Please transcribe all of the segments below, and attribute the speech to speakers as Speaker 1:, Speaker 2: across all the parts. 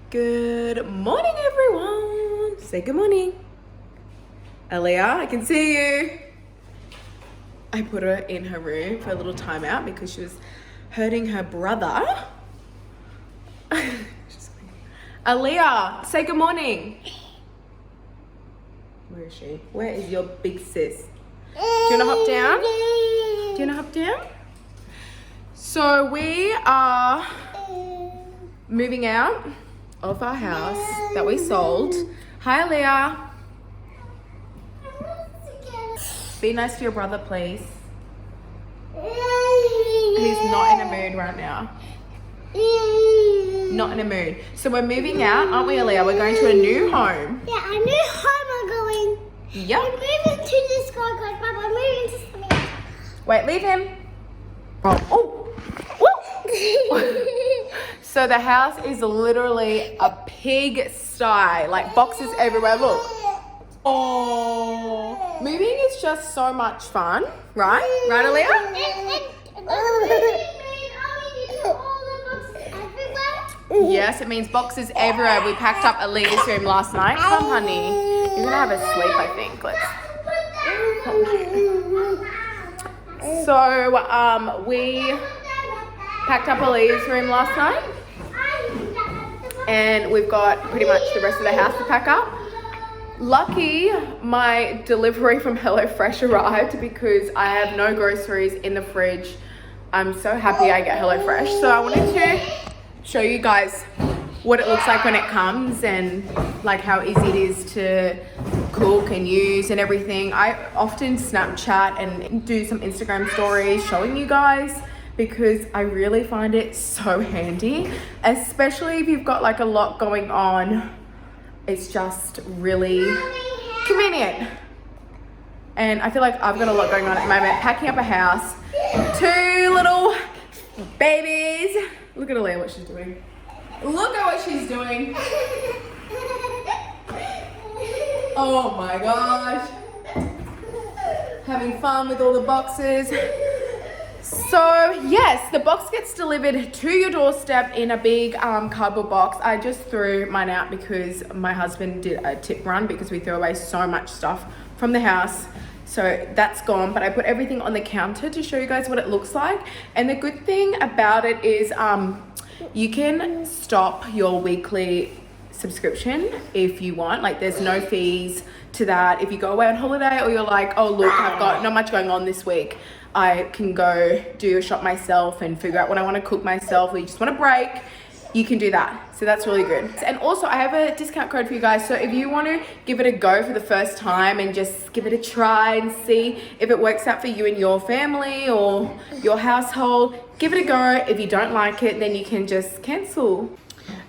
Speaker 1: Good morning, everyone. Say good morning. Aaliyah, I can see you. I put her in her room for a little timeout because she was hurting her brother. Aaliyah, say good morning. Where is she? Where is your big sis? Do you want to hop down? Do you want to hop down? So we are moving out of our house that we sold. Hi, Aaliyah. Be nice to your brother, please. He's not in a mood right now. Not in a mood. So we're moving out, aren't we, Aaliyah? We're going to a new home.
Speaker 2: Yeah, a new home we're going.
Speaker 1: Yep.
Speaker 2: We're moving to this guy, guys, but we're moving to something.
Speaker 1: Wait, leave him. Oh. So the house is literally a pigsty, like boxes everywhere. Look. Oh, moving is just so much fun, right? Right, Aaliyah? Yes, it means boxes everywhere. We packed up Aaliyah's room last night. Come, honey. You're gonna have a sleep, I think. So, we packed up Aaliyah's room last night, and we've got pretty much the rest of the house to pack up. Lucky my delivery from HelloFresh arrived because I have no groceries in the fridge. I'm so happy I get HelloFresh. So I wanted to show you guys what it looks like when it comes and like how easy it is to cook and use and everything. I often Snapchat and do some Instagram stories showing you guys because I really find it so handy, especially if you've got like a lot going on. It's just really convenient. And I feel like I've got a lot going on at the moment. Packing up a house, 2 little babies. Look at Aaliyah, what she's doing. Look at what she's doing. Oh my gosh. Having fun with all the boxes. So yes, the box gets delivered to your doorstep in a big cardboard box. I just threw mine out because my husband did a tip run because we threw away so much stuff from the house. So that's gone, but I put everything on the counter to show you guys what it looks like. And the good thing about it is you can stop your weekly subscription if you want. Like there's no fees to that. If you go away on holiday or you're like, oh look, I've got not much going on this week, I can go do a shop myself and figure out what I want to cook myself, or you just want a break, you can do that. So that's really good. And also I have a discount code for you guys. So if you want to give it a go for the first time and just give it a try and see if it works out for you and your family or your household, give it a go. If you don't like it, then you can just cancel.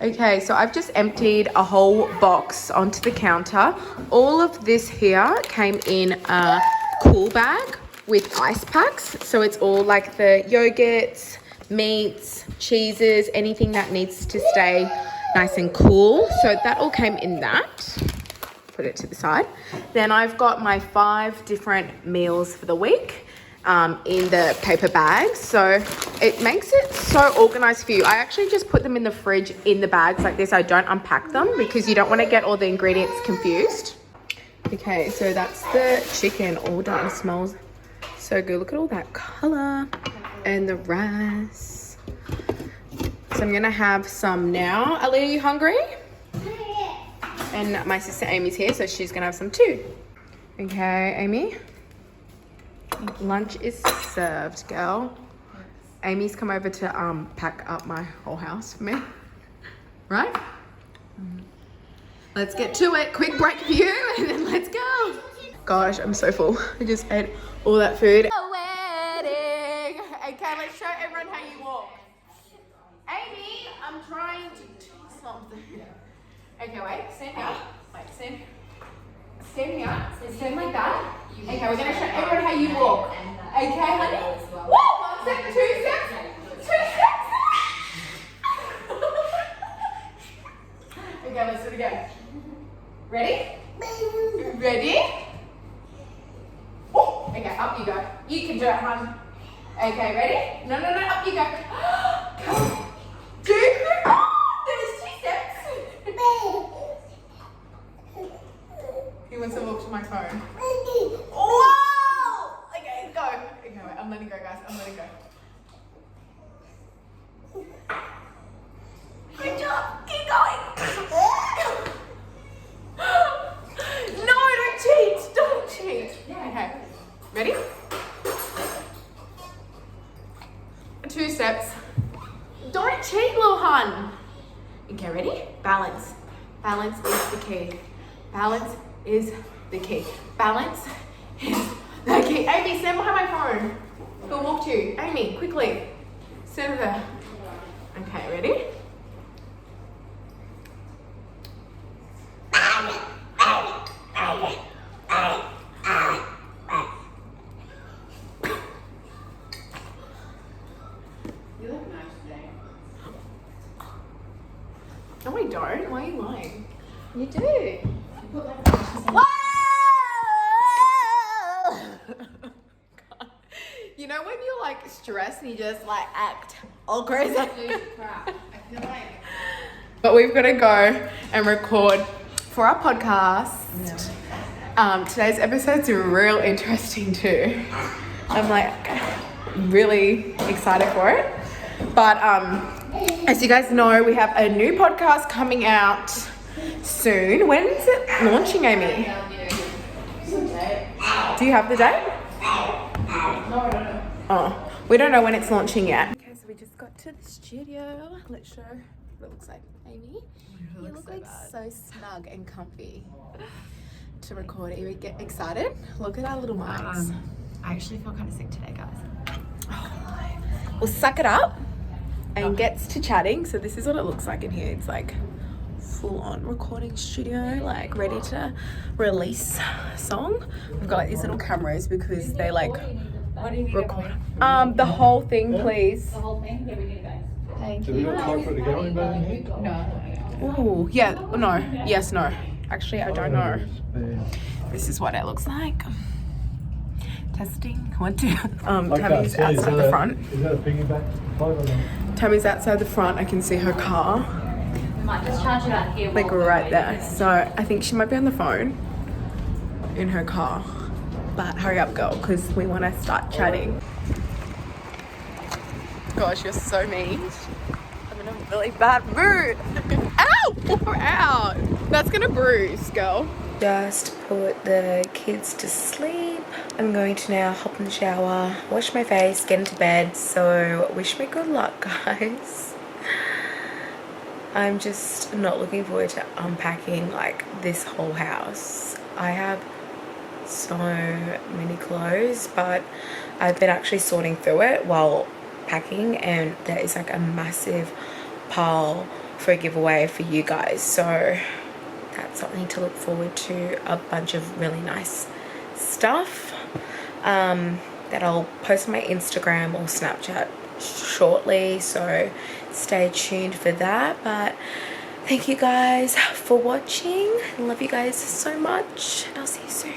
Speaker 1: Okay, so I've just emptied a whole box onto the counter. All of this here came in a cool bag with ice packs. So it's all like the yogurts, meats, cheeses, anything that needs to stay nice and cool. So that all came in that. Put it to the side. Then I've got my 5 different meals for the week in the paper bags. So it makes it so organized for you. I actually just put them in the fridge in the bags like this. I don't unpack them because you don't want to get all the ingredients confused. Okay, so that's the chicken all done. It smells so good. Look at all that color and the rice. So I'm gonna have some now. Aaliyah, are you hungry? And my sister Amy's here, so she's gonna have some too. Okay, Amy. Lunch is served, girl. Amy's come over to pack up my whole house for me. Right? Let's get to it. Quick break for you, and then let's go. Gosh, I'm so full. I just ate all that food. A wedding. Okay, let's show everyone how you walk. Amy, I'm trying to do something. Okay, wait, stand here. Wait, stand here. Stand like that. Okay, we're gonna show everyone how you walk. Okay, honey? Woo! 1 step, 2 steps, 2 steps. Okay, let's do it again. Ready? Ready? Okay, up you go. You can do it, hon. Okay, ready? No, up you go. Come on. 2, 3. Oh, there was 2 steps. to my phone. Whoa! Okay, go. Okay, wait, I'm letting go, guys. I'm letting go. Good job. Keep going. No, don't cheat. Don't cheat. Okay. Ready? 2 steps. Don't cheat, little hun. Okay, ready? Balance. Balance is the key. Balance is the key. Balance is the key. Amy, stand behind my phone. Who'll walk to you? Amy, quickly. Stand over there. Okay, ready?
Speaker 3: You look nice today.
Speaker 1: No, I don't. Why are you lying?
Speaker 3: You do. You put like
Speaker 1: You know when you're like stressed and you just like act all crazy?
Speaker 3: crap. I feel like.
Speaker 1: But we've got to go and record for our podcast. Today's episode's real interesting too. I'm like really excited for it. But as you guys know, we have a new podcast coming out soon. When is it launching, Amy? Do you have the date?
Speaker 3: No, I don't know.
Speaker 1: Oh, we don't know when it's launching yet. Okay, so we just got to the studio. Let's show what it looks like. Amy, you look like so snug and comfy to record. Are you get excited? Look at our little mics.
Speaker 4: I actually feel kind of sick today, guys.
Speaker 1: We'll suck it up and gets to chatting. So this is what it looks like in here. It's like full on recording studio, like ready to release a song. We've got like these little cameras because they like record. The whole thing, please.
Speaker 3: The whole thing? Here we go, guys. Thank
Speaker 5: Do we got time for it to go in back in here?
Speaker 3: No.
Speaker 1: Ooh, yeah, no, yes, no. Actually, I don't know.
Speaker 5: Yeah.
Speaker 1: This is what it looks like. Testing, 1, 2.
Speaker 5: I can't
Speaker 1: Tammy's
Speaker 5: see. Is
Speaker 1: outside
Speaker 5: that
Speaker 1: the
Speaker 5: a-
Speaker 1: front.
Speaker 5: Is that a piggyback phone or not?
Speaker 1: Tammy's outside the front. I can see her car,
Speaker 3: We might just charge it out here.
Speaker 1: like right there. So I think she might be on the phone in her car. But hurry up, girl, because we want to start chatting. Gosh, you're so mean. I'm in a really bad mood. Ow! Pour out. That's gonna bruise, girl. Just put the kids to sleep. I'm going to now hop in the shower, wash my face, get into bed. So wish me good luck, guys. I'm just not looking forward to unpacking like this whole house. I have so many clothes, but I've been actually sorting through it while packing, and there is like a massive pile for a giveaway for you guys. So that's something to look forward to. A bunch of really nice stuff that I'll post on my Instagram or Snapchat shortly, so stay tuned for that. But thank you guys for watching. I love you guys so much. I'll see you soon.